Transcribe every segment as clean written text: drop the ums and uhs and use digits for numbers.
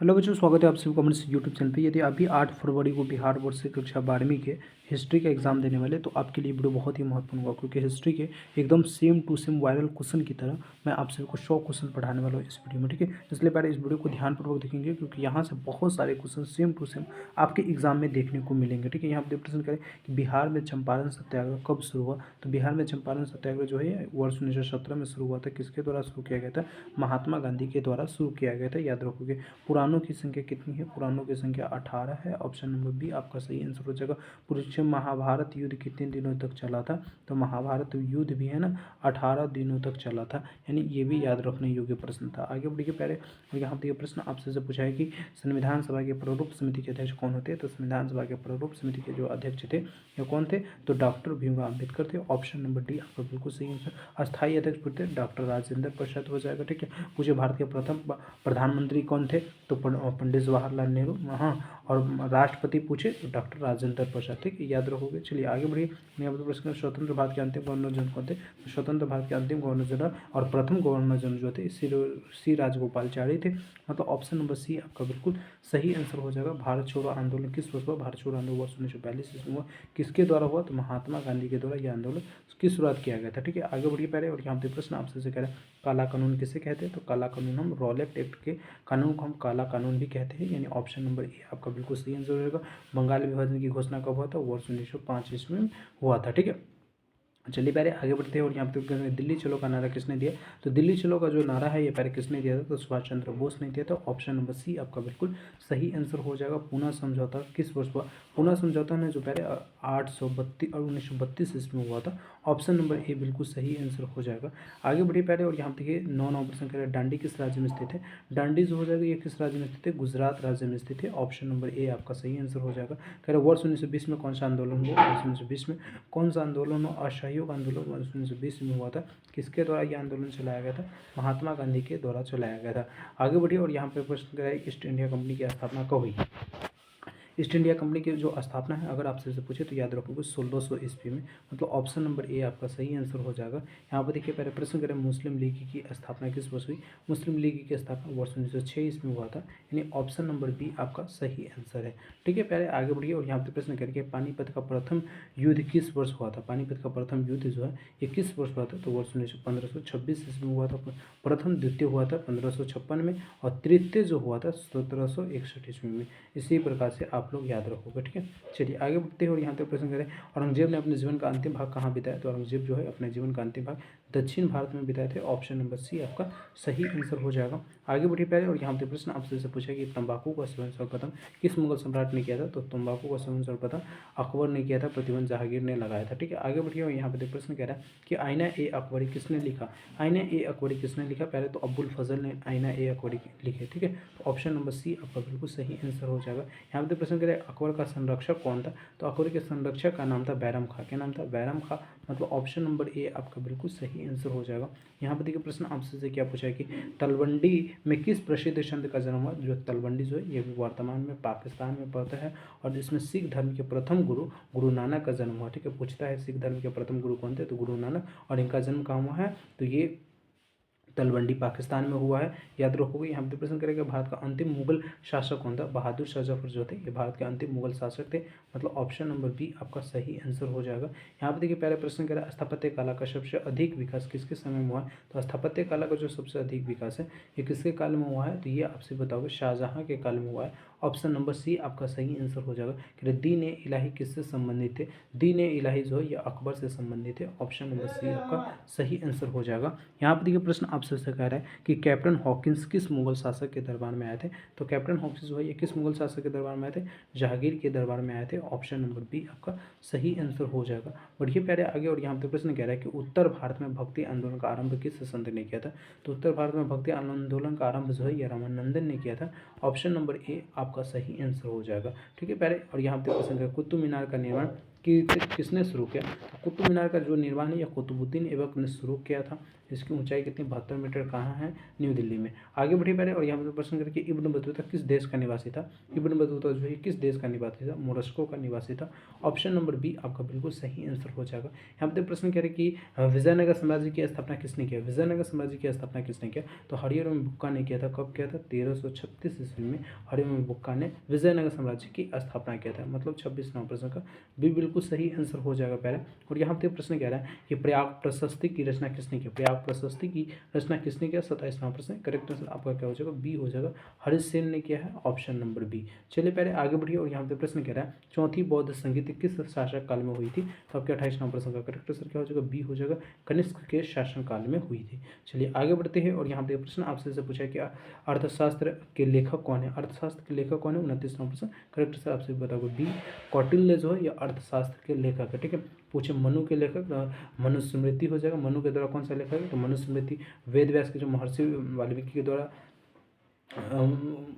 Hello बच्चों, स्वागत है आप सभी कॉमर्स यूट्यूब चैनल पे। यदि अभी 8 फरवरी को बिहार बोर्ड से कक्षा 12वीं के हिस्ट्री का एग्जाम देने वाले, तो आपके लिए वीडियो बहुत ही महत्वपूर्ण होगा, क्योंकि हिस्ट्री के एकदम same to same viral question की तरह मैं आप सभी को 100 क्वेश्चन पढ़ाने वाला हूँ इस वीडियो में। ठीक है, इसलिए पहले इस वीडियो को ध्यानपूर्वक देखेंगे, क्योंकि यहाँ से बहुत सारे क्वेश्चन सेम टू सेम आपके एग्जाम में देखने को मिलेंगे। ठीक है, यहाँ पर प्रश्न करें कि बिहार में चंपारण सत्याग्रह कब शुरू हुआ, तो बिहार में चंपारण सत्याग्रह जो है वर्ष 1917 में शुरू हुआ था। किसके द्वारा शुरू किया गया था? महात्मा गांधी के द्वारा शुरू किया गया था, याद रखोगे। पुराणों की संख्या कितनी है? पुराणों की संख्या 18 है। ऑप्शन नंबर बी आपका सही आंसर हो जाएगा। पूछिए महाभारत युद्ध कितने दिनों तक चला था? तो महाभारत युद्ध भी है ना 18 दिनों तक चला था, यानी ये भी याद रखने योग्य प्रश्न था। आगे बढ़िए पहले, और यहाँ पर प्रश्न आपसे से पूछा है कि संविधान सभा के प्रारूप समिति के अध्यक्ष कौन होते हैं? तो संविधान सभा के प्रारूप समिति के जो अध्यक्ष थे ये कौन थे? तो डॉक्टर भीमराव अम्बेडकर थे। ऑप्शन नंबर डी आपका बिल्कुल सही आंसर। अस्थायी अध्यक्ष पूछते डॉक्टर राजेंद्र प्रसाद हो जाएगा। ठीक है, पूछे भारत के प्रथम प्रधानमंत्री कौन थे? तो पंडित जवाहरलाल नेहरू। हाँ, और राष्ट्रपति पूछे तो डॉक्टर राजेंद्र प्रसाद। ठीक है, याद रखोगे। चलिए आगे बढ़िए। यहाँ पर प्रश्न, स्वतंत्र भारत के अंतिम गवर्नर जनरल कौन थे? तो स्वतंत्र भारत के अंतिम गवर्नर जनरल और प्रथम गवर्नर जनरल जो थे सी राजगोपालचारी थे। मतलब ऑप्शन नंबर सी आपका बिल्कुल सही आंसर हो जाएगा। भारत छोड़ो आंदोलन किस वर्ष हुआ? भारत छोड़ो आंदोलन वर्ष 1942 ईस्वी में हुआ। किसके द्वारा हुआ? तो महात्मा गांधी के द्वारा यह आंदोलन की शुरुआत किया गया था। ठीक है, आगे बढ़िए पहले, और यहाँ पे प्रश्न आपसे से कह रहा है काला कानून किसे कहते हैं? तो काला कानून हम रॉलेट एक्ट के कानून को हम काला कानून भी कहते हैं, यानी ऑप्शन नंबर ए आपका बिल्कुल सही आंसर रहेगा। बंगाल विभाजन की घोषणा कब हुआ था? वर्ष 1905 ईस्वी में हुआ था। ठीक है, चलिए पहले आगे बढ़ते हैं। और यहाँ पे दिल्ली चलो का नारा किसने दिया? तो दिल्ली चलो का जो नारा है ये पहले किसने दिया था? तो सुभाष चंद्र बोस ने दिया था। ऑप्शन नंबर सी आपका बिल्कुल सही आंसर हो जाएगा। पूना समझौता किस वर्ष हुआ? पूना समझौता ने जो पहले 832 और 1932 ईस्वी में हुआ था। ऑप्शन नंबर ए बिल्कुल सही आंसर हो जाएगा। आगे बढ़िए पहले, और यहाँ देखिए 9 नवंबर से कह रहे हैं दांडी किस राज्य में स्थित है? दांडी जो हो जाएगा ये किस राज्य में स्थित है? गुजरात राज्य में स्थित है। ऑप्शन नंबर ए आपका सही आंसर हो जाएगा। कह रहे वर्ष 1920 में कौन सा आंदोलन हुआ? वर्ष 1920 में कौन सा आंदोलन? असहयोग आंदोलन वर्ष 1920 में हुआ था। किसके द्वारा यह आंदोलन चलाया गया था? महात्मा गांधी के द्वारा चलाया गया था। आगे बढ़िए, और यहाँ पे प्रश्न कराए ईस्ट इंडिया कंपनी की स्थापना कब हुई? ईस्ट इंडिया कंपनी की जो स्थापना है अगर आपसे पूछे तो याद रखोगे 1600 ईस्वी में। मतलब ऑप्शन नंबर ए आपका सही आंसर हो जाएगा। यहाँ पर देखिए पहले प्रश्न करें मुस्लिम लीग की स्थापना किस वर्ष हुई? मुस्लिम लीग की स्थापना वर्ष 1906 ईस्वी में हुआ था, यानी ऑप्शन नंबर बी आपका सही आंसर है। ठीक है, पहले आगे बढ़िए, और यहाँ पर प्रश्न करके पानीपत का प्रथम युद्ध किस वर्ष हुआ था? पानीपत का प्रथम युद्ध जो है ये किस वर्ष हुआ था? तो वर्ष 1526 ईस्वी में हुआ था। प्रथम द्वितीय हुआ था 1556 में, और तृतीय जो हुआ था 1761 ईस्वी में। इसी प्रकार से आप लोग याद रखोगे। ठीक है, चलिए आगे बढ़ते हैं। और यहाँ तक प्रश्न करें औरंगजेब ने अपने जीवन का अंतिम भाग कहाँ बिताया? तो औरंगजेब जो है अपने जीवन का अंतिम भाग दक्षिण भारत में बिताए थे। ऑप्शन नंबर सी आपका सही आंसर हो जाएगा। आगे बढ़िए पहले, और यहाँ पे प्रश्न आपसे से पूछा कि तंबाकू का सेवन सर्वप्रथम किस मुगल सम्राट ने किया था? तो तंबाकू का सेवन सर्वप्रथम अकबर ने किया था, प्रतिबंध जहांगीर ने लगाया था। ठीक है, आगे बढ़िए, और यहाँ पे प्रश्न कह रहा है कि आईना ए अकबरी किसने लिखा? आईना ए अकबरी किसने लिखा? पहले तो अब्बुल फजल ने आईना ए अकबरी लिखे। ठीक है, तो ऑप्शन नंबर सी आपका बिल्कुल सही आंसर हो जाएगा। यहाँ पे प्रश्न करें अकबर का संरक्षक कौन था? तो अकबर के संरक्षक का नाम था बैरम खां। क्या नाम था? बैरम खां। मतलब ऑप्शन नंबर ए आपका बिल्कुल सही आंसर हो जाएगा। यहाँ पर देखिए प्रश्न आपसे से क्या पूछा है कि तलवंडी में किस प्रसिद्ध संत का जन्म हुआ? जो तलवंडी जो है ये वर्तमान में पाकिस्तान में पड़ता है, और इसमें सिख धर्म के प्रथम गुरु गुरु नानक का जन्म हुआ। ठीक है, पूछता है सिख धर्म के प्रथम गुरु कौन थे? तो गुरु नानक। और इनका जन्म कहाँ हुआ है? तो ये तलवंडी पाकिस्तान में हुआ है, याद रखोगे। यहाँ पे प्रश्न करेगा भारत का अंतिम मुगल शासक कौन था? बहादुर शाह जफर जो थे ये भारत के अंतिम मुगल शासक थे। मतलब ऑप्शन नंबर बी आपका सही आंसर हो जाएगा। यहाँ पे देखिए पहले प्रश्न करें स्थापत्य कला का सबसे अधिक विकास किसके समय में हुआ है? तो स्थापत्य कला का जो सबसे अधिक विकास है ये किसके काल में हुआ है? तो ये आपसे बताओगे शाहजहाँ के काल में हुआ है। ऑप्शन नंबर सी आपका सही आंसर हो जाएगा। कि दीन ए इलाही किससे संबंधित थे? दीन ए इलाही जो है ये अकबर से संबंधित है। ऑप्शन नंबर सी आपका सही आंसर हो जाएगा। यहाँ पर देखिए प्रश्न आपसे कह रहा है कि कैप्टन हॉकिंस किस मुगल शासक के दरबार में आए थे? तो कैप्टन हॉकिंस जो है ये किस मुगल शासक के दरबार में आए थे? जहांगीर के दरबार में आए थे। ऑप्शन नंबर बी आपका सही आंसर हो जाएगा। बढ़िए प्यारे आगे, और यहाँ पे प्रश्न कह रहा है कि उत्तर भारत में भक्ति आंदोलन का आरंभ किस संत ने किया था? तो उत्तर भारत में भक्ति आंदोलन का आरंभ जो है ये रामानंदन ने किया था। ऑप्शन नंबर ए आपका सही आंसर हो जाएगा। ठीक है प्यारे, और यहाँ पे प्रश्न है कुतुब मीनार का निर्माण किसने शुरू किया? तो कुतुब मीनार का जो निर्माण है यह कुतुबुद्दीन ऐबक ने शुरू किया था। इसकी ऊंचाई कितनी 72 मीटर कहाँ है, न्यू दिल्ली में। आगे बढ़िए पहले और यहाँ पर प्रश्न करके इब्न बतूता किस देश का निवासी था। इब्न बतूता जो है किस देश का निवासी था, मोरस्को का निवासी था। ऑप्शन नंबर बी आपका बिल्कुल सही आंसर हो जाएगा। यहाँ पर प्रश्न कह रहे कि विजयनगर साम्राज्य की स्थापना किसने किया। विजयनगर साम्राज्य की स्थापना किसने किया, तो हरिहरम बुक्का ने किया था। कब किया था, 1336 ईस्वी में हरिहरम बुक्का ने विजयनगर साम्राज्य की स्थापना किया था। मतलब 26 नंबर प्रश्न का भी बिल्कुल सही आंसर हो जाएगा पहले। और यहाँ पे प्रश्न कह रहा है कि प्रयाग प्रशस्ति की रचना किसने की। प्रयाग प्रशस्ति की रचना किसने किया, 27 नंबर प्रश्न। करेक्ट आंसर आपका क्या हो जाएगा, बी हो जाएगा, हरिसेन ने किया है, ऑप्शन नंबर बी। चलिए पहले आगे बढ़िए और यहाँ पे प्रश्न कह रहा है चौथी बौद्ध संगीत किस शासक काल में हुई थी। तो आपके 28 नंबर प्रश्न का करेक्ट आंसर क्या हो जाएगा, बी हो जाएगा, कनिष्क के शासनकाल में हुई थी। चलिए आगे बढ़ते हैं और यहाँ पे प्रश्न आपसे से पूछा कि अर्थशास्त्र के लेखक कौन है। अर्थशास्त्र के लेखक कौन है, 29 नंबर प्रश्न। करेक्ट आंसर आपसे बताओगे बी, कौटिल्य जो है ये अर्थशास्त्र के लेखक है। ठीक है, पूछे मनु के लेखक, मनुस्मृति हो जाएगा। मनु के द्वारा कौन सा लेखक है, तो मनुस्मृति वेद व्यास के जो महर्षि वाल्मीकि के द्वारा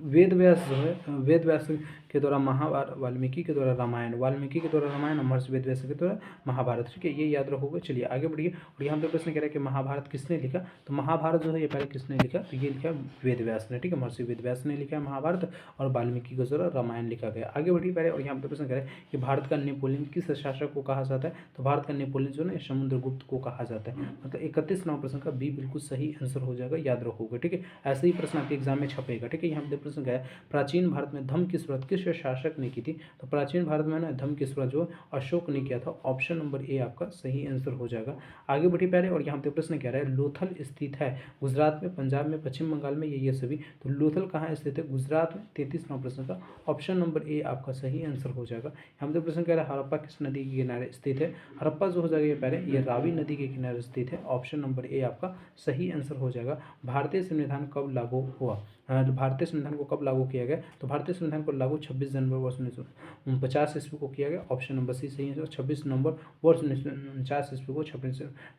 वेद व्यास जो है वेद व्यास के द्वारा महाभारत, वाल्मीकि के द्वारा रामायण, वाल्मीकि के द्वारा रामायण, महर्षि वेद व्यास के द्वारा महाभारत। ठीक है, ये याद रखोगे। चलिए आगे बढ़िए और यहाँ पे प्रश्न कह रहा है कि महाभारत किसने लिखा। तो महाभारत जो है ये पहले किसने लिखा, तो ये लिखा वेद व्यास ने। ठीक है, महर्षि वेद व्यास ने लिखा है महाभारत और वाल्मीकि के द्वारा रामायण लिखा गया। आगे बढ़िए पहले और यहाँ पे प्रश्न कह रहा है कि भारत का नेपोलियन किस शासक को कहा जाता है। तो भारत का नेपोलियन जो है समुद्रगुप्त को कहा जाता है। मतलब 31 नंबर प्रश्न का बी बिल्कुल सही आंसर हो जाएगा, याद रखोगे। ठीक है, ऐसे ही प्रश्न आपके एग्जाम में छपेगा। ठीक है, यहाँ पे प्रश्न क्या है, प्राचीन भारत में धम्म की शुरुआत किस शासक ने की थी। तो प्राचीन भारत में ना धम्म की शुरुआत जो अशोक ने किया था। ऑप्शन नंबर ए आपका सही आंसर हो जाएगा। आगे बढ़िए पहले और यहाँ पे प्रश्न कह रहा है लोथल स्थित है गुजरात में, पंजाब में, पश्चिम बंगाल में, ये सभी। तो लोथल कहाँ स्थित है, गुजरात में। 33 नंबर प्रश्न का ऑप्शन नंबर ए आपका सही आंसर हो जाएगा। यहाँ पे प्रश्न कह रहा है हड़प्पा किस नदी के किनारे स्थित है। हड़प्पा जो हो जाएगा ये पहले ये रावी नदी के किनारे स्थित है। ऑप्शन नंबर ए आपका सही आंसर हो जाएगा। भारतीय संविधान कब लागू हुआ। भारतीय संविधान को कब लागू किया गया। तो भारतीय संविधान को लागू 26 जनवरी वर्ष 1950 ईस्वी को किया गया। ऑप्शन नंबर सी सही है। 26 नवंबर वर्ष 1949 ईस्वी को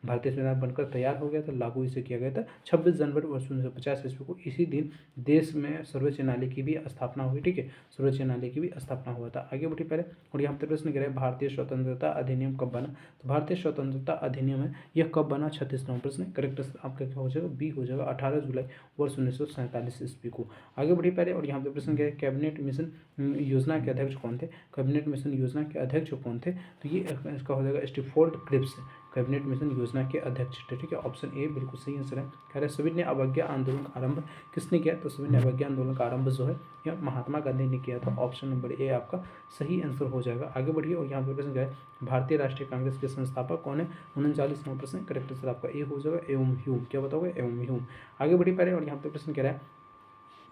भारतीय संविधान बनकर तैयार हो गया था, लागू इसे किया गया था 26 जनवरी वर्ष 1950 ईस्वी को। इसी दिन देश में सर्वोच्च न्यायालय की भी स्थापना हुई। ठीक है, सर्वोच्च न्यायालय की भी स्थापना हुआ था। आगे बढ़ी पहले और यहाँ पर प्रश्न करें भारतीय स्वतंत्रता अधिनियम कब बना। तो भारतीय स्वतंत्रता अधिनियम है यह कब बना, 36 नंबर प्रश्न। करेक्ट आपका क्या हो जाएगा, बी हो जाएगा, 18 जुलाई वर्ष 1947 ईस्वी को। आगे बढ़ी पहले और यहाँ पे प्रश्न क्या है कैबिनेट मिशन योजना के अध्यक्ष कौन थे। कैबिनेट मिशन योजना के अध्यक्ष कौन थे, तो ये इसका हो जाएगा स्टीफोर्ड क्रिप्स, कैबिनेट मिशन योजना के अध्यक्ष थे। ठीक है, ऑप्शन ए बिल्कुल सही आंसर है। कह रहे सभी ने अवज्ञा आंदोलन का आरंभ किसने किया। तो सभी ने अवज्ञा आंदोलन का आरंभ जो है यह महात्मा गांधी ने किया था। ऑप्शन नंबर ए आपका सही आंसर हो जाएगा। आगे बढ़िए और यहाँ पे प्रश्न क्या है भारतीय राष्ट्रीय कांग्रेस के संस्थापक कौन है। 39 नंबर प्रश्न। करेक्ट आंसर आपका ए हो जाएगा एवं ह्यूम। क्या बताओगे, एवं ह्यूम। आगे बढ़िए पहले और यहाँ पे प्रश्न कह रहा है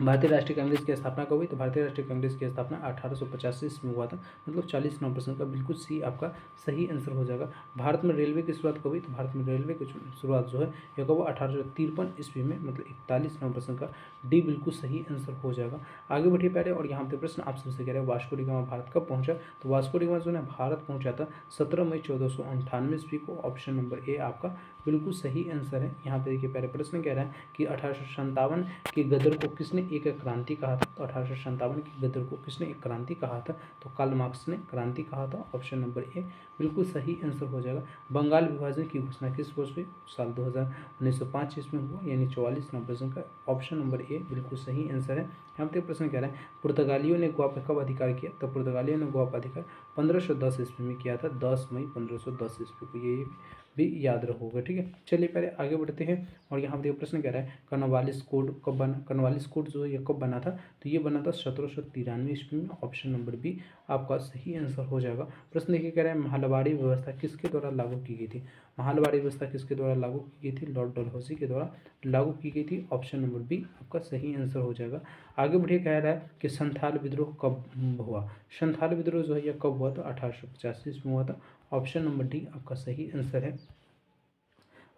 भारतीय राष्ट्रीय कांग्रेस की स्थापना कब हुई। तो भारतीय राष्ट्रीय कांग्रेस की स्थापना 1885 में हुआ था। मतलब 40 नंबर प्रश्न का बिल्कुल सी आपका सही आंसर हो जाएगा। भारत में रेलवे की शुरुआत कब हुई। तो भारत में रेलवे की शुरुआत जो है यह कब 1853 ईस्वी में। मतलब 41 नंबर प्रश्न का डी बिल्कुल सही आंसर हो जाएगा। आगे बढ़िए पहले और यहाँ पे प्रश्न आप सबसे कह रहे हैं वास्को डी गामा भारत कब पहुंचा। तो वास्को डी गामा जो है भारत पहुंचा था 17 मई 1498 ईस्वी को। ऑप्शन नंबर ए आपका बिल्कुल सही आंसर है। यहाँ पे देखिए पहले प्रश्न कह रहा है कि 1857 के गदर को किसने एक क्रांति कहा था। तो 1857 के गदर को किसने एक क्रांति कहा था। तो कार्ल मार्क्स ने क्रांति कहा था। ऑप्शन नंबर ए बिल्कुल सही आंसर हो जाएगा। बंगाल विभाजन की घोषणा किस वर्ष हुई। साल 1905 ईस्वी में हुआ, यानी 44 नंबर प्रश्न का ऑप्शन नंबर ए बिल्कुल सही आंसर है। यहाँ पे प्रश्न कह रहा है पुर्तगालियों ने गोवा पर कब अधिकार किया। तो पुर्तगालियों ने गोवा पर अधिकार 1510 ईस्वी में किया था, 10 मई 1510 ईस्वी को। ये भी याद रखोगे। ठीक है, चलिए पहले आगे बढ़ते हैं और यहाँ पे प्रश्न कह रहा है कॉर्नवालिस कोड कब बना। कॉर्नवालिस कोड जो है ये कब बना था। तो ये बना था 1793 ईस्वी में। ऑप्शन नंबर बी आपका सही आंसर हो जाएगा। प्रश्न देखिए कह रहा है महलबारी व्यवस्था किसके द्वारा लागू की गई थी। महलबारी व्यवस्था किसके द्वारा लागू की गई थी। लॉर्ड डलहौजी के द्वारा लागू की गई थी। ऑप्शन नंबर बी आपका सही आंसर हो जाएगा। आगे बढ़िए कह रहा है कि संथाल विद्रोह कब हुआ। संथाल विद्रोह जो है यह कब हुआ था। 1885 ईस्वी में हुआ था। ऑप्शन नंबर डी आपका सही आंसर है।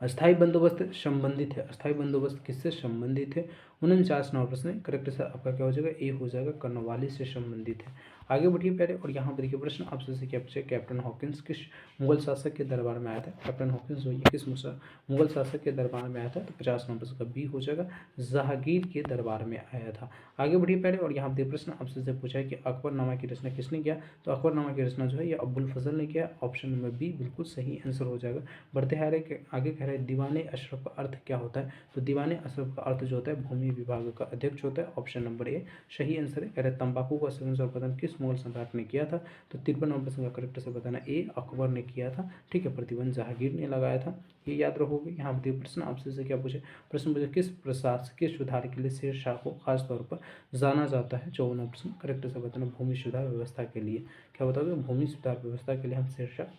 अस्थायी बंदोबस्त संबंधित है। अस्थायी बंदोबस्त किससे संबंधित है। 49 नंबर प्रश्न। करेक्ट सर आपका क्या हो जाएगा, ए हो जाएगा, कॉर्नवालिस से संबंधित है। आगे बढ़िए पहले और यहाँ पर देखिए प्रश्न आपसे क्या पूछे कैप्टन हॉकिंस किस मुगल शासक के दरबार में आया था। कैप्टन हॉकिंस जो ये किस मुगल शासक के दरबार में आया था। तो 50 नंबर प्रश्न का बी हो जाएगा, जहांगीर के दरबार में आया था। आगे बढ़िए पहले और यहाँ पर प्रश्न आपसे पूछा है कि अकबरनामा की रचना किसने किया। तो अकबरनामा की रचना जो है ये अब्बुल फजल ने किया। ऑप्शन नंबर बी बिल्कुल सही आंसर हो जाएगा। बढ़ते हैं आगे कह रहे रहा है दीवाने अशरफ का अर्थ क्या होता है, तो दीवाने अशरफ का अर्थ जो होता है भूमि विभाग का अध्यक्ष होता है। ऑप्शन नंबर ए सही आंसर है। कह रहे तंबाकू का सेवन सर्वप्रथम किस मुगल सम्राट ने किया था, तो 53 नंबर प्रश्न का करेक्ट से बताना ए अकबर ने किया था, ठीक है। प्रतिबंध जहांगीर ने लगाया था, ये याद रखोगे। यहाँ पर प्रश्न आपसे से क्या पूछे, प्रश्न पूछे किस प्रशासकीय सुधार के लिए शेर शाह को खासतौर पर जाना जाता है। 54 प्रश्न करेक्ट से बताना भूमि सुधार व्यवस्था के लिए, क्या बताओगे, भूमि सुधार व्यवस्था के लिए हम शेर शाह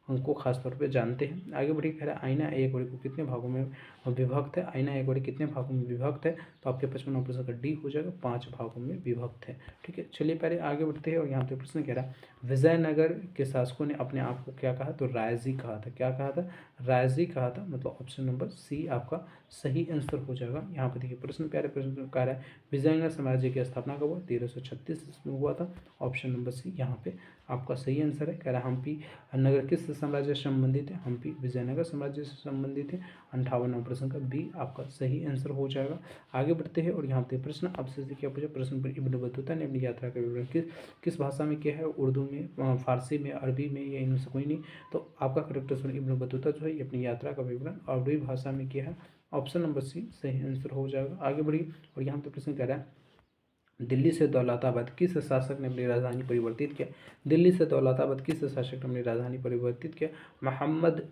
उनको खासतौर पे जानते हैं। आगे बढ़िए कह रहा है आईना एक घड़ी को कितने भागों में विभक्त है, आईना एक घड़ी कितने भागों में विभक्त है, तो आपके 55 प्रश्न का डी हो जाएगा, 5 भागों में विभक्त है, ठीक है। चलिए पहले आगे बढ़ते हैं और यहाँ पे प्रश्न कह रहा है विजयनगर के शासकों ने अपने आप को क्या कहा, तो रायजी कहा था, क्या कहा था, रायजी कहा था, मतलब ऑप्शन नंबर सी आपका सही आंसर हो जाएगा। यहाँ पे देखिए प्रश्न प्यारे प्रश्न कह रहा है विजयनगर साम्राज्य की स्थापना कब हुआ, 1336 ईस्वी में हुआ था। ऑप्शन नंबर सी यहाँ पे आपका सही आंसर है। कह रहा है हम्पी नगर किस साम्राज्य से संबंधित है, हम्पी विजयनगर साम्राज्य से संबंधित है। 58 प्रश्न का बी आपका सही आंसर हो जाएगा। आगे बढ़ते हैं और यहाँ पे प्रश्न आपसे क्या पूछा, प्रश्न पर इब्न बतूता ने अपनी यात्रा का विवरण किस भाषा में किया है, उर्दू में, फारसी में, अरबी में, या इनमें से कोई नहीं, तो आपका करेक्ट आंसर इब्न बतूता जो है अपनी यात्रा का विवरण अरबी भाषा में किया है। ऑप्शन नंबर सी सही आंसर हो जाएगा। आगे बढ़िए और यहाँ पे प्रश्न कह रहा है दिल्ली से दौलताबाद किस शासक ने अपनी राजधानी परिवर्तित किया, दिल्ली से दौलताबाद किस शासक ने अपनी राजधानी परिवर्तित किया, मोहम्मद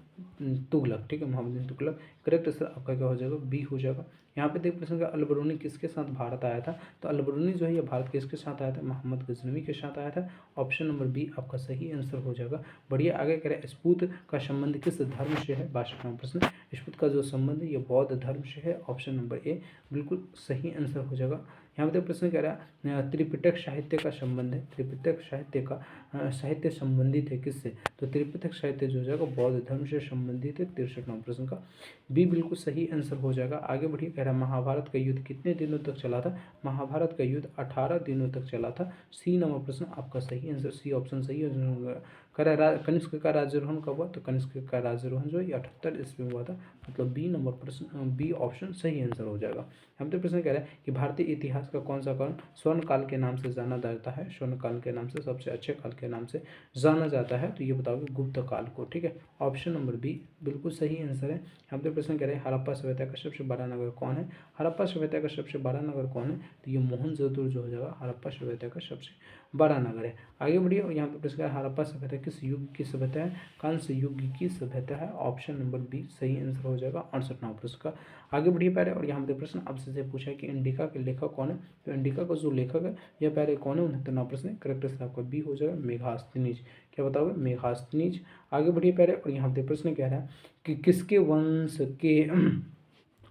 तुगलक, ठीक है, मोहम्मद तुगलक। करेक्ट आंसर आपका क्या हो जाएगा, बी हो जाएगा। यहाँ पे देख प्रश्न का अलबरूनी किसके साथ भारत आया था, तो अलबरूनी जो है ये भारत किसके साथ आया था, मोहम्मद गजनवी के साथ आया था। ऑप्शन नंबर बी आपका सही आंसर हो जाएगा। बढ़िया आगे करें स्पूत का संबंध किस धर्म से है, 62वां प्रश्न, स्पूत का जो संबंध है ये बौद्ध धर्म से है। ऑप्शन नंबर ए बिल्कुल सही आंसर हो जाएगा। यहाँ पे प्रश्न कह रहा है त्रिपिटक साहित्य का संबंध है, त्रिपिटक साहित्य का साहित्य संबंधित है किससे, तो त्रिपिटक साहित्य जो हो जाएगा बौद्ध धर्म से संबंधित है। 63वां प्रश्न का बी बिल्कुल सही आंसर हो जाएगा। आगे बढ़िए कह रहा है महाभारत का युद्ध कितने दिनों तक चला था, महाभारत का युद्ध 18 दिनों तक चला था। सी नंबर प्रश्न आपका सही आंसर, सी ऑप्शन सही है। कह रहा है कनिष्क का राज्यारोहण कब हुआ, तो कनिष्क का राज्यारोहण जो है 78 ईस्वी में हुआ था, मतलब बी नंबर प्रश्न, बी ऑप्शन सही आंसर हो जाएगा। हम तो प्रश्न कह रहे हैं कि भारतीय इतिहास का कौन सा काल स्वर्ण काल के नाम से जाना जाता है, स्वर्ण काल के नाम से, सबसे अच्छे काल के नाम से जाना जाता है, तो ये बताओगे गुप्त काल को, ठीक है। ऑप्शन नंबर बी बिल्कुल सही आंसर है। हम तो प्रश्न कह रहे हैं हड़प्पा सभ्यता का सबसे बड़ा नगर कौन है, हड़प्पा सभ्यता का सबसे बड़ा नगर कौन है, तो ये मोहनजोदड़ो जो हो जाएगा हड़प्पा सभ्यता का सबसे बड़ा नगर है। आगे बढ़िए और यहाँ पे प्रश्न हड़प्पा सभ्यता किस युग की सभ्यता है, कांस्य युग की सभ्यता है। ऑप्शन नंबर बी सही आंसर हो जाएगा। 68वां प्रश्न का आगे बढ़िए पहले और यहाँ पे प्रश्न आपसे पूछा है कि इंडिका के लेखक कौन है, तो इंडिका का जो लेखक है यह पहले कौन है, 69वां प्रश्न। करेक्ट आंसर आपका बी हो जाएगा मेघास्थनीज, क्या बताओगे मेघास्थनीज। आगे बढ़िए पहले और यहाँ पे प्रश्न कह रहा है कि किसके वंश के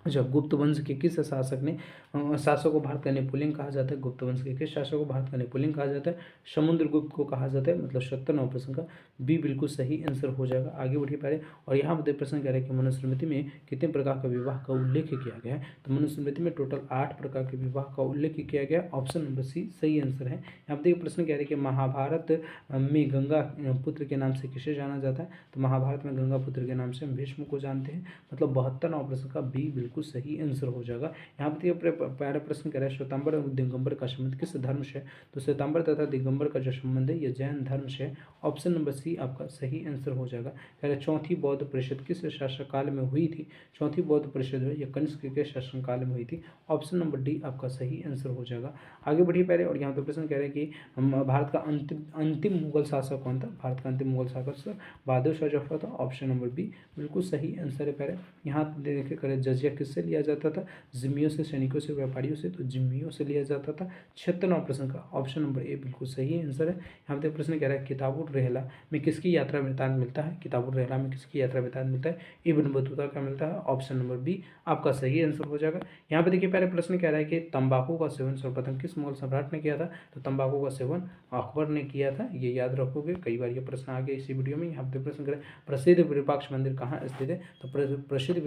जब गुप्त वंश के किस शासक ने शासक को भारत का नेपोलियन कहा जाता है, गुप्त वंश के किस शासक को भारत का नेपोलियन कहा जाता है, समुद्रगुप्त को कहा जाता है, मतलब 97वां प्रश्न का बी बिल्कुल सही आंसर हो जाएगा। आगे बढ़िए पहले और यहाँ पर प्रश्न कह रहे हैं कि मनुस्मृति में कितने प्रकार का विवाह का उल्लेख किया गया है, तो मनुस्मृति में टोटल 8 प्रकार के विवाह का उल्लेख किया गया। ऑप्शन नंबर सी सही आंसर है। यहाँ पर प्रश्न कह रहे हैं कि महाभारत में गंगा पुत्र के नाम से किसे जाना जाता है, तो महाभारत में गंगा पुत्र के नाम से हम भीष्म को जानते हैं, मतलब 72वां प्रश्न का बी बिल्कुल सही आंसर हो जाएगा। यहाँ पर पहला प्रश्न कह रहा है श्वेतांबर और दिगंबर का संबंध किस धर्म से है, तो श्वेतांबर तथा दिगंबर का जो संबंध है ये जैन धर्म से है। ऑप्शन नंबर सी आपका सही आंसर हो जाएगा। कह रहे चौथी बौद्ध परिषद किस शासनकाल में हुई थी, चौथी बौद्ध परिषद है ये कनिष्क के शासनकाल में हुई थी। ऑप्शन नंबर डी आपका सही आंसर हो जाएगा। आगे बढ़िए पहले और यहाँ पे प्रश्न कह रहे हैं कि भारत का अंतिम मुगल शासक कौन था, भारत का अंतिम मुगल शासक बहादुर शाह जफर था। ऑप्शन नंबर बी बिल्कुल सही आंसर है। पहले यहाँ देखिए करें जजिया किससे लिया जाता था, जिम्मियों से, सैनिकों से, व्यापारियों से, तो जिम्मियों से लिया जाता था। 76वां प्रश्न का ऑप्शन नंबर ए बिल्कुल सही आंसर है। यहाँ पे प्रश्न कह रहा है किताबुल रहला में किसकी यात्रा वृतांत मिलता है, किताबुल रहला में किसकी यात्रा वृतांत मिलता है, इब्न बतूता का मिलता है। ऑप्शन नंबर बी आपका सही आंसर हो जाएगा। यहाँ पे देखिए पहले प्रश्न कह रहा है कि तंबाकू का सेवन सर्वप्रथम किस मुगल सम्राट ने किया था, तो तंबाकू का सेवन अकबर ने किया था, ये याद रखोगे, कई बार ये प्रश्न आ गया इसी वीडियो में। यहाँ पे प्रश्न करें प्रसिद्ध विरूपाक्ष मंदिर कहाँ स्थित है, तो प्रसिद्ध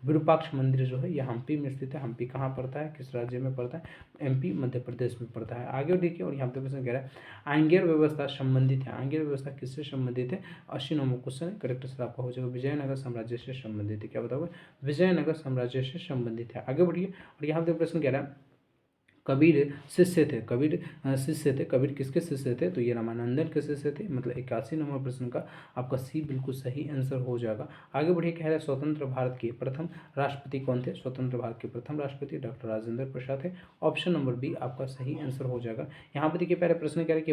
विरूपाक्ष मंदिर जो है ये हम्पी में स्थित है। हम्पी कहाँ पड़ता है, किस राज्य में पड़ता है, एमपी मध्य प्रदेश में पड़ता है। आगे देखिए और यहाँ पे प्रश्न कह रहा है आंगेर व्यवस्था संबंधित है, आंगेर व्यवस्था किससे संबंधित है, 80 नंबर क्वेश्चन। करेक्ट आंसर आपका हो जाएगा विजयनगर साम्राज्य से संबंधित है, क्या बताओगे विजयनगर साम्राज्य से संबंधित है। आगे बढ़िए और यहाँ पे प्रश्न कह रहा है कबीर शिष्य थे। कबीर शिष्य थे। कबीर किसके शिष्य थे? तो ये रामानंदन के शिष्य थे। मतलब 81 नंबर प्रश्न का आपका सी बिल्कुल सही आंसर हो जाएगा। आगे बढ़िए, कह रहे हैं स्वतंत्र भारत के प्रथम राष्ट्रपति कौन थे? स्वतंत्र भारत के प्रथम राष्ट्रपति डॉक्टर राजेंद्र प्रसाद थे। ऑप्शन नंबर बी आपका सही आंसर हो जाएगा। यहाँ पर देखिए, पहले प्रश्न कह रहे हैं कि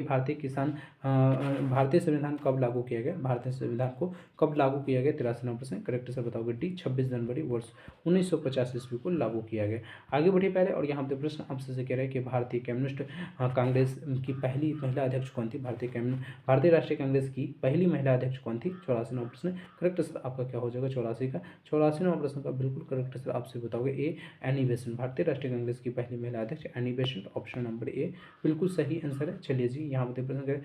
भारतीय संविधान कब लागू किया गया? भारतीय संविधान को कब लागू किया गया? 83 नंबर प्रश्न, करेक्ट आंसर बताओगे डी, 26 जनवरी वर्ष 1950 ईस्वी को लागू किया गया। आगे बढ़िए पहले, और यहाँ पे प्रश्न आपसे से कह रहे हैं कि भारतीय कम्युनिस्ट कांग्रेस की पहली महिला अध्यक्ष कौन थी? भारतीय राष्ट्रीय कांग्रेस की पहली महिला अध्यक्ष कौन थी? 84 नंबर प्रश्न, करेक्ट आंसर आपका क्या हो जाएगा? 84 का 84 नंबर प्रश्न का बिल्कुल करेक्ट आंसर आपसे बताओगे ए, एनी बेसेंट। भारतीय राष्ट्रीय कांग्रेस की पहली महिला अध्यक्ष Annie Besant, option number A बिल्कुल सही आंसर है। चलिए जी, यहाँ पे प्रश्न करें,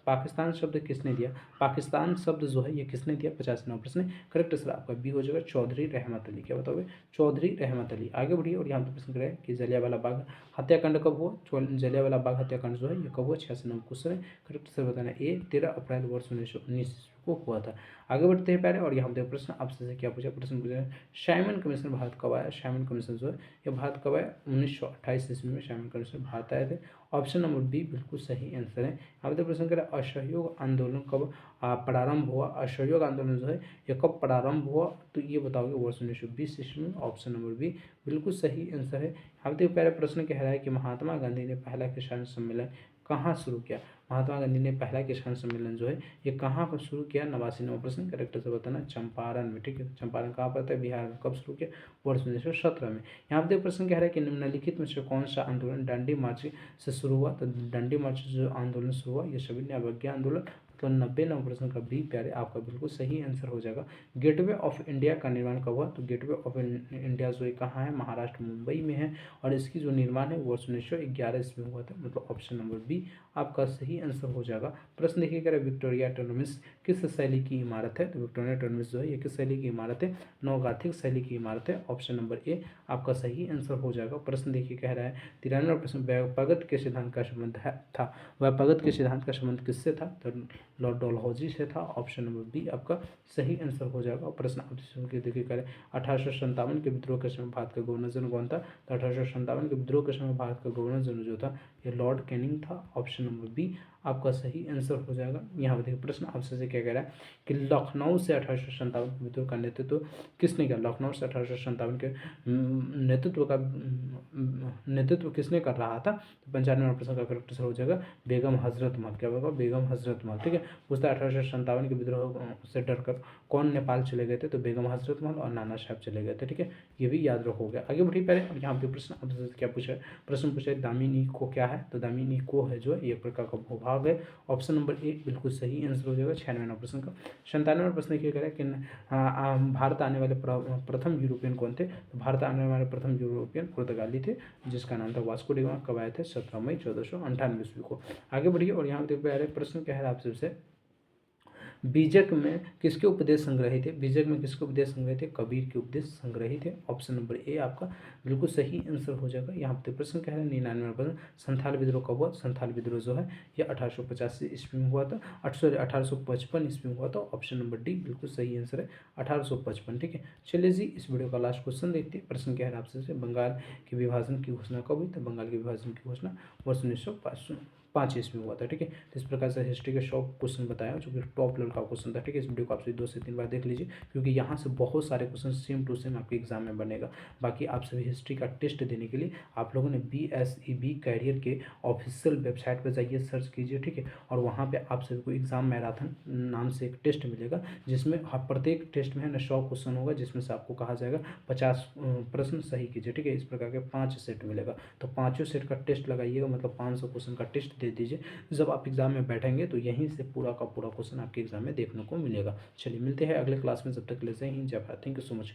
पाकिस्तान शब्द किसने दिया? पाकिस्तान शब्द जो है ये किसने दिया? 50 नंबर प्रश्न, करेक्ट आंसर आपका बी हो जाएगा, चौधरी रहमत अली। क्या बताओगे? चौधरी रहमत अली। आगे बढ़िए, और यहाँ पे प्रश्न करें कि जलियांवाला बाग हत्याकांड कब हुआ? जलियांवाला बाग हत्याकांड जो है ये कब हुआ? 86 नंबर क्वेश्चन है, करेक्ट आंसर बताना ए, 13 अप्रैल वर्ष 1919 को हुआ था। आगे बढ़ते हैं पहले, और यहाँ पे प्रश्न आपसे से क्या पूछा? प्रश्न पूछा है साइमन कमीशन भारत कब आया? साइमन कमीशन जो है ये भारत कब आया? 1928 ईस्वी में साइमन कमीशन भारत आए थे। ऑप्शन नंबर बी बिल्कुल सही आंसर है। यहाँ पे प्रश्न करें असहयोग आंदोलन कब प्रारंभ हुआ? असहयोग आंदोलन जो है ये कब प्रारंभ हुआ? तो ये बताओगे वर्ष 1920 ईस्वी में, ऑप्शन नंबर बी बिल्कुल सही आंसर है। यहाँ पे पहले प्रश्न कह रहा है कि महात्मा गांधी ने पहला किसान सम्मेलन कहाँ शुरू किया? महात्मा गांधी ने पहला किसान सम्मेलन जो है ये कहाँ पर शुरू किया? 89 नंबर प्रश्न, करेक्ट आंसर बताना चंपारण में। ठीक है, चंपारण कहाँ पर था? बिहार में। कब शुरू किया? वर्ष 1917 में। यहाँ पे प्रश्न कह रहा है कि निम्नलिखित में से कौन सा आंदोलन दांडी मार्च से शुरू हुआ? तो दांडी मार्च जो आंदोलन शुरू हुआ ये सभी अवज्ञा आंदोलन। तो 90 नंबर प्रश्न का बी प्यारे आपका बिल्कुल सही आंसर हो जाएगा। गेटवे ऑफ इंडिया का निर्माण कब हुआ? तो गेटवे ऑफ इंडिया जो कहाँ है? महाराष्ट्र मुंबई में है, और इसकी जो निर्माण है वर्ष 1911 ईस्वी में हुआ था। मतलब ऑप्शन नंबर बी आपका सही आंसर हो जाएगा। प्रश्न देखिए, कह रहे विक्टोरिया टर्मिनस किस शैली की इमारत है? तो विक्टोरिया टर्मिनस जो है ये किस शैली की इमारत है? नवगाथिक शैली की इमारत है। ऑप्शन नंबर ए आपका सही आंसर हो जाएगा। प्रश्न देखिए, कह रहा है 93 प्रश्न, व्यापगत के सिद्धांत का संबंध था। व्यापगत के सिद्धांत का संबंध किससे था? तो लॉर्ड डलहौजी से था। ऑप्शन नंबर बी आपका सही आंसर हो जाएगा। प्रश्न आपसे देखिए, कह रहे 1857 के विद्रोह के समय भारत का गवर्नर जनरल कौन था? तो 1857 के विद्रोह के समय भारत का गवर्नर जनरल जो था ये लॉर्ड कैनिंग था। ऑप्शन नंबर बी आपका सही आंसर हो जाएगा। यहाँ पर देखिए, प्रश्न आपसे से क्या कह रहा है कि लखनऊ से 1857 के विद्रोह का नेतृत्व किसने किया? लखनऊ से 1857 के नेतृत्व किसने कर रहा था? तो 95 नंबर प्रश्न का करेक्ट आंसर हो जाएगा बेगम हजरत महल। क्या होगा? बेगम हजरत महल। ठीक है, पूछता है 1857 के विद्रोह से डरकर कौन नेपाल चले गए थे? तो बेगम हजरत महल और नाना साहब चले गए थे। ठीक है, ये भी याद रखोगे। आगे बढ़िए पहले, अब यहाँ पे प्रश्न आपसे क्या पूछा है? प्रश्न पूछा है दामिनी को क्या है? तो दामिनी को है जो है एक प्रकार का भूभाग है। ऑप्शन नंबर ए बिल्कुल सही आंसर हो जाएगा 96 नंबर प्रश्न का। 97 प्रश्न क्या करें कि भारत आने वाले प्रथम यूरोपियन कौन थे? तो भारत आने वाले प्रथम यूरोपियन पुर्तगाली थे, जिसका नाम था वास्को डी गामा। कब आए थे? 17 मई 1498 ईस्वी को। आगे बढ़िए, और यहाँ पे प्रश्न क्या है आपसे, बीजक में किसके उपदेश संग्रहित थे? बीजक में किसके उपदेश संग्रहित थे? कबीर के उपदेश संग्रहित है। ऑप्शन नंबर ए आपका बिल्कुल सही आंसर हो जाएगा। यहाँ पे प्रश्न क्या है 99 प्रश्न, संथाल विद्रोह कब हुआ? संथाल विद्रोह जो है ये 1885 ईस्वी में हुआ था। 1855 ईस्वी में हुआ था। ऑप्शन नंबर डी बिल्कुल सही आंसर है 1855। ठीक है, चलिए जी, इस वीडियो का लास्ट क्वेश्चन देखते हैं। प्रश्न क्या है आपसे, बंगाल के विभाजन की घोषणा कब हुई? तो बंगाल के विभाजन की घोषणा वर्ष 1905 ईस्वी में हुआ था। ठीक है, तो इस प्रकार से हिस्ट्री के 100 क्वेश्चन बताया जो कि टॉप लेवल का क्वेश्चन था। ठीक है, इस वीडियो को आप 2 से 3 बार देख लीजिए, क्योंकि यहाँ से बहुत सारे क्वेश्चन सेम टू सेम आपके एग्जाम में बनेगा। बाकी आप सभी हिस्ट्री का टेस्ट देने के लिए आप लोगों ने BSEB कैरियर के ऑफिशियल वेबसाइट पर जाइए, सर्च कीजिए। ठीक है, और वहाँ पे आप सभी को एग्जाम मैराथन नाम से एक टेस्ट मिलेगा, जिसमें प्रत्येक टेस्ट में है ना 100 क्वेश्चन होगा, जिसमें से आपको कहा जाएगा 50 प्रश्न सही कीजिए। ठीक है, इस प्रकार के 5 सेट मिलेगा, तो पाँचों सेट का टेस्ट लगाइएगा, मतलब 500 क्वेश्चन का टेस्ट दे दीजिए। जब आप एग्जाम में बैठेंगे तो यहीं से पूरा का पूरा क्वेश्चन आपके एग्जाम में देखने को मिलेगा। चलिए मिलते हैं अगले क्लास में, जब तक के लिए जय हिंद जय Bharat. Thank you so much.